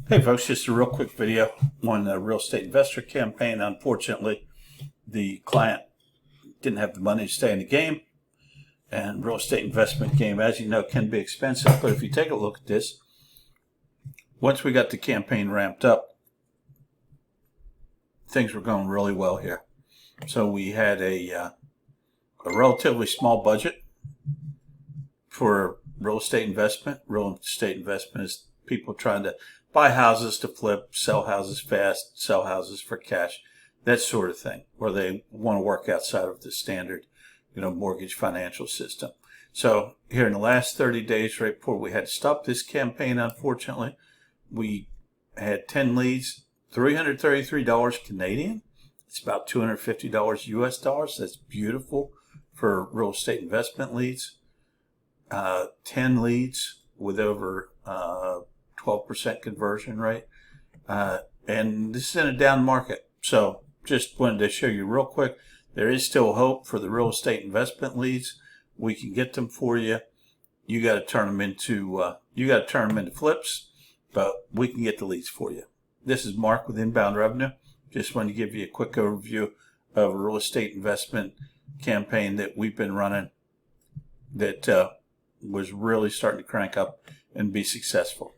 Hey folks, just a real quick video on the real estate investor campaign. Unfortunately, the client didn't have the money to stay in the game, and real estate investment game, as you know, can be expensive. But if you take a look at this, once we got the campaign ramped up, things were going really well here. So we had a relatively small budget for real estate investment. Real estate investment is people trying to buy houses to flip, sell houses fast, sell houses for cash, that sort of thing, where they want to work outside of the standard, mortgage financial system. So here in the last 30 days, right before we had to stop this campaign, unfortunately, we had 10 leads, $333 Canadian. It's about $250 US dollars. That's beautiful for real estate investment leads. 10 leads with over 12% conversion rate. And this is in a down market. So just wanted to show you real quick. There is still hope for the real estate investment leads. We can get them for you. You got to turn them into flips, but we can get the leads for you. This is Mark with Inbound Revenue. Just wanted to give you a quick overview of a real estate investment campaign that we've been running that was really starting to crank up and be successful.